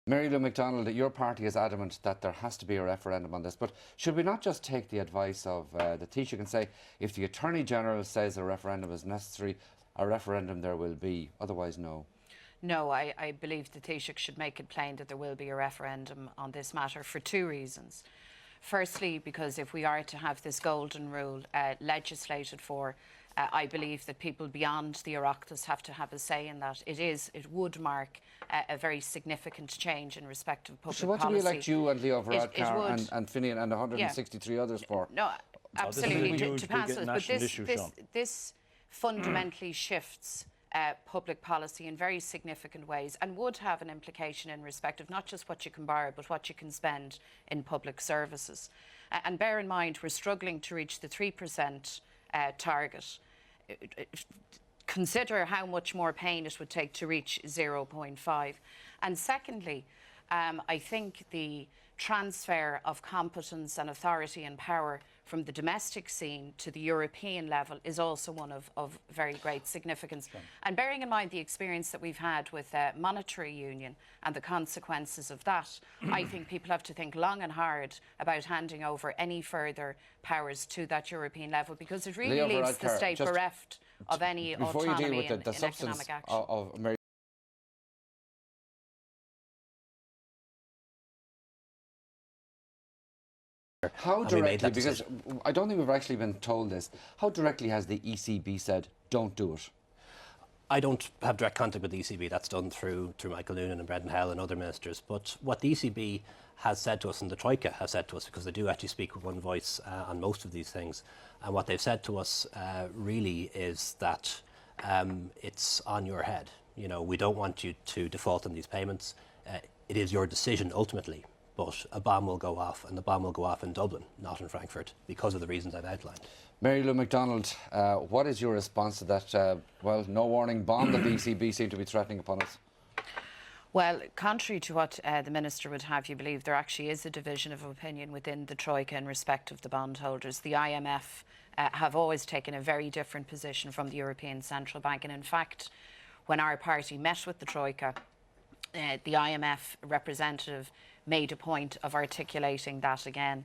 Mary Lou McDonald, your party is adamant that there has to be a referendum on this, but should we not just take the advice of the Taoiseach and say, if the Attorney-General says a referendum is necessary, a referendum there will be, otherwise no? No, I believe the Taoiseach should make it plain that there will be a referendum on this matter for two reasons. Firstly, because if we are to have this golden rule legislated for, I believe that people beyond the Oireachtas have to have a say in that. It would mark a very significant change in respect of public policy. So what do we elect you and Leo Varadkar and Féin and 163 others for? No, absolutely, to pass it. But this fundamentally shifts public policy in very significant ways and would have an implication in respect of not just what you can borrow but what you can spend in public services. And bear in mind, we're struggling to reach the 3% target. Consider how much more pain it would take to reach 0.5. And secondly, I think the transfer of competence and authority and power from the domestic scene to the European level is also one of very great significance. Okay. And bearing in mind the experience that we've had with monetary union and the consequences of that, I think people have to think long and hard about handing over any further powers to that European level, because it really leaves the state bereft of any autonomy in economic action. How directly, because I don't think we've actually been told this, how directly has the ECB said, don't do it? I don't have direct contact with the ECB. That's done through Michael Noonan and Brendan Howell and other ministers. But what the ECB has said to us, and the Troika has said to us, because they do actually speak with one voice on most of these things, and what they've said to us really is that it's on your head. You know, we don't want you to default on these payments. It is your decision ultimately. But a bomb will go off, and the bomb will go off in Dublin, not in Frankfurt, because of the reasons I've outlined. Mary Lou McDonald, what is your response to that, well, no warning bomb that the ECB seem to be threatening upon us? Well, contrary to what the Minister would have you believe, there actually is a division of opinion within the Troika in respect of the bondholders. The IMF have always taken a very different position from the European Central Bank, and in fact, when our party met with the Troika, the IMF representative made a point of articulating that again.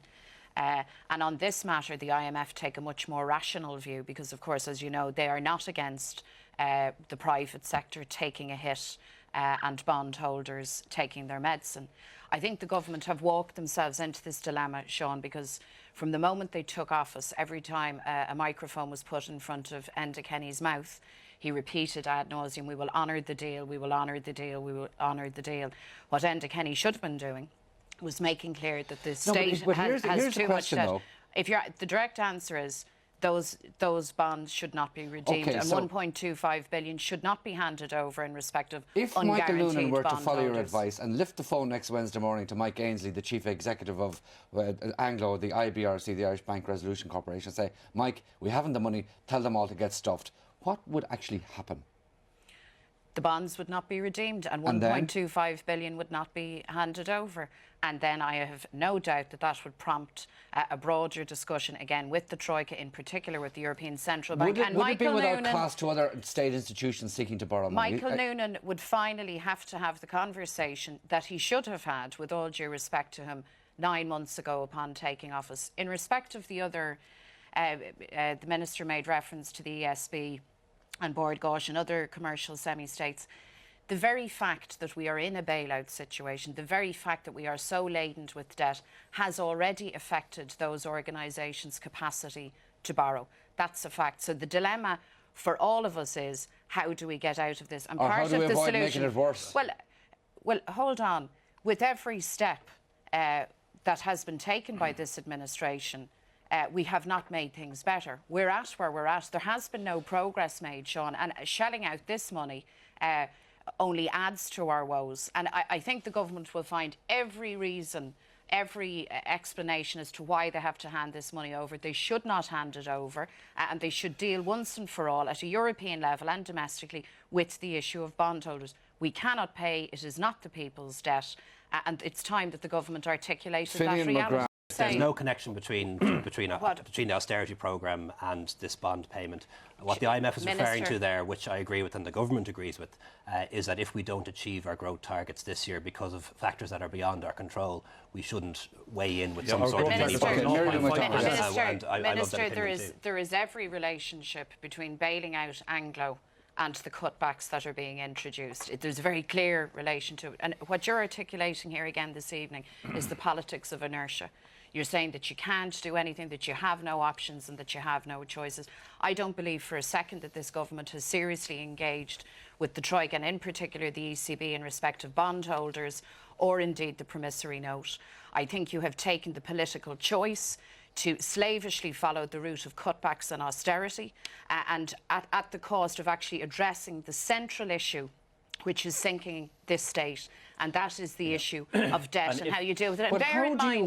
And on this matter, the IMF take a much more rational view because, of course, as you know, they are not against the private sector taking a hit and bondholders taking their medicine. I think the government have walked themselves into this dilemma, Sean, because from the moment they took office, every time a microphone was put in front of Enda Kenny's mouth, he repeated ad nauseum, we will honour the deal, we will honour the deal, we will honour the deal. What Enda Kenny should have been doing was making clear that the state has too much debt. The direct answer is those bonds should not be redeemed, and 1.25 billion should not be handed over in respect of unguaranteed bondholders. If Michael Noonan were to follow your advice and lift the phone next Wednesday morning to Mike Ainsley, the chief executive of Anglo, the IBRC, the Irish Bank Resolution Corporation, say, Mike, we haven't the money, tell them all to get stuffed, what would actually happen? The bonds would not be redeemed and 1.25 billion would not be handed over. And then I have no doubt that that would prompt a broader discussion again with the Troika, in particular with the European Central Bank. Would it be without cost to other state institutions seeking to borrow money? Michael Noonan would finally have to have the conversation that he should have had, with all due respect to him, 9 months ago upon taking office. In respect of the other, the Minister made reference to the ESB and Bord Gáis and other commercial semi-states. The very fact that we are in a bailout situation, the very fact that we are so laden with debt, has already affected those organisations' capacity to borrow. That's a fact. So the dilemma for all of us is, how do we get out of this? And part of the solution, avoid making it worse? Well, hold on. With every step that has been taken by this administration, we have not made things better. We're at where we're at. There has been no progress made, Sean, and shelling out this money only adds to our woes. And I think the government will find every reason, every explanation as to why they have to hand this money over. They should not hand it over, and they should deal once and for all at a European level and domestically with the issue of bondholders. We cannot pay. It is not the people's debt, and it's time that the government articulated that reality. There's no connection between the austerity programme and this bond payment. What the IMF is referring to there, which I agree with and the government agrees with, is that if we don't achieve our growth targets this year because of factors that are beyond our control, we shouldn't weigh in with some sort of Minister, there is every relationship between bailing out Anglo and the cutbacks that are being introduced. There's a very clear relation to it. And what you're articulating here again this evening is the politics of inertia. You're saying that you can't do anything, that you have no options and that you have no choices. I don't believe for a second that this government has seriously engaged with the Troika and in particular the ECB in respect of bondholders or indeed the promissory note. I think you have taken the political choice to slavishly follow the route of cutbacks and austerity and at the cost of actually addressing the central issue which is sinking this state, and that is the issue of debt and how you deal with it. But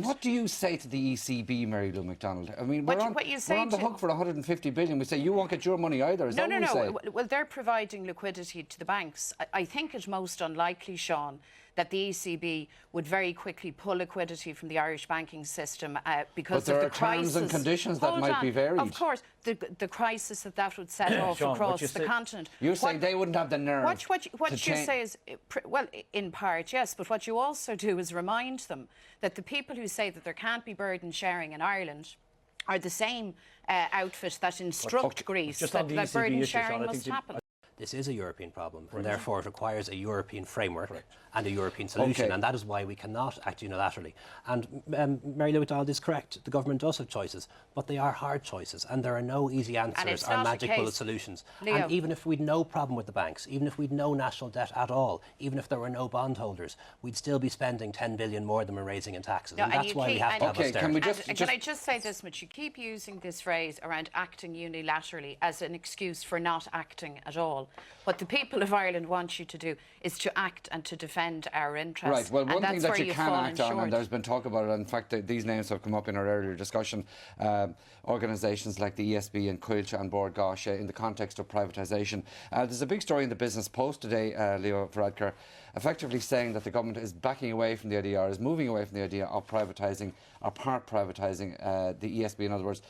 what do you say to the ECB, Mary Lou McDonald? I mean, we're on the hook for 150 billion. We say you won't get your money either. Is that what we say? Well, they're providing liquidity to the banks. I think it most unlikely, Sean, that the ECB would very quickly pull liquidity from the Irish banking system because of the crisis. But there are terms and conditions that might be varied. Of course, the crisis that would set off Sean, across the continent. You're saying they wouldn't have the nerve What you say is, well, in part, yes, but what you also do is remind them that the people who say that there can't be burden sharing in Ireland are the same outfit that instruct Greece that burden sharing must happen. This is a European problem, and therefore it requires a European framework and a European solution, and that is why we cannot act unilaterally. And Mary Lou McDonald is correct, the government does have choices, but they are hard choices, and there are no easy answers or magic bullet solutions. Leo. And even if we'd no problem with the banks, even if we'd no national debt at all, even if there were no bondholders, we'd still be spending 10 billion more than we're raising in taxes, and that's why we have to have austerity. Can I just say this much? You keep using this phrase around acting unilaterally as an excuse for not acting at all. What the people of Ireland want you to do is to act and to defend our interests. Right, well, one thing that you can act on, and there's been talk about it, in fact, these names have come up in our earlier discussion, organisations like the ESB and Coillte and Bord Gáis in the context of privatisation. There's a big story in the Business Post today, Leo Varadkar, effectively saying that the government is backing away from the idea, or is moving away from the idea of privatising, or part privatising the ESB, in other words,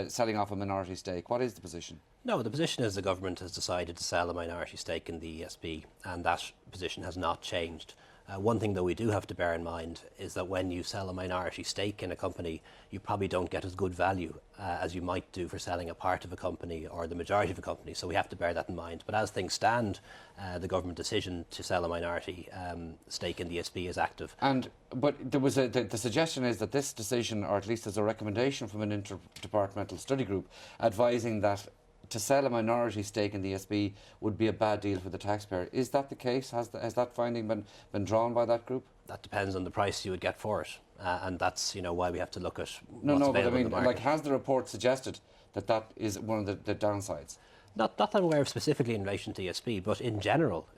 selling off a minority stake. What is the position? No, the position is the government has decided to sell a minority stake in the ESB, and that position has not changed. One thing that we do have to bear in mind is that when you sell a minority stake in a company, you probably don't get as good value as you might do for selling a part of a company or the majority of a company. So we have to bear that in mind. But as things stand, the government decision to sell a minority stake in the ESB is active. But there was the suggestion is that this decision, or at least as a recommendation from an interdepartmental study group, advising that to sell a minority stake in the ESB would be a bad deal for the taxpayer. Is that the case? Has that finding been drawn by that group? That depends on the price you would get for it, and that's why we have to look at what's but I available mean, in the market. like, has the report suggested that is one of the downsides? Not that I'm aware of specifically in relation to ESB, but in general,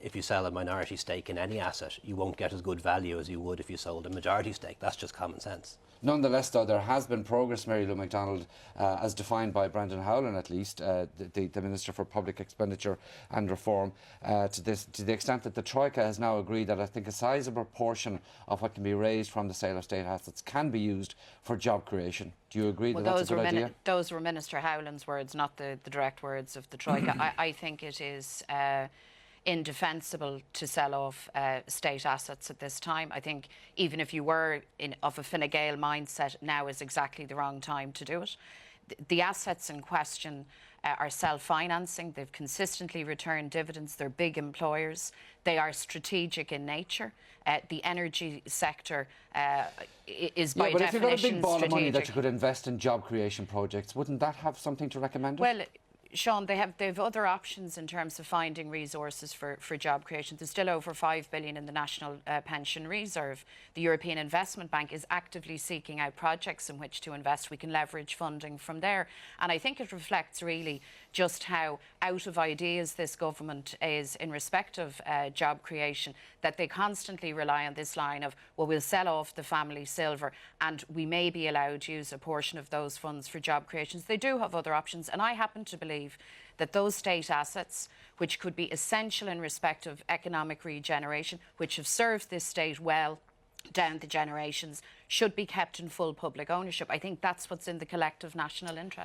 if you sell a minority stake in any asset, you won't get as good value as you would if you sold a majority stake. That's just common sense. Nonetheless, though, there has been progress, Mary Lou McDonald, as defined by Brendan Howlin, at least, the Minister for Public Expenditure and Reform, to the extent that the Troika has now agreed that I think a sizable portion of what can be raised from the sale of state assets can be used for job creation. Do you agree that that's a good idea? Those were Minister Howlin's words, not the direct words of the Troika. I think it is indefensible to sell off state assets at this time. I think even if you were of a Fine Gael mindset, now is exactly the wrong time to do it. The assets in question are self-financing. They've consistently returned dividends. They're big employers. They are strategic in nature. The energy sector is by definition strategic. But if you've got a big ball of money that you could invest in job creation projects, wouldn't that have something to recommend it? Well, Sean, they have other options in terms of finding resources for job creation. There's still over 5 billion in the National Pension Reserve. The European Investment Bank is actively seeking out projects in which to invest. We can leverage funding from there. And I think it reflects really just how out of ideas this government is in respect of job creation, that they constantly rely on this line of, well, we'll sell off the family silver and we may be allowed to use a portion of those funds for job creations. They do have other options, and I happen to believe that those state assets, which could be essential in respect of economic regeneration, which have served this state well down the generations should be kept in full public ownership. I think that's what's in the collective national interest.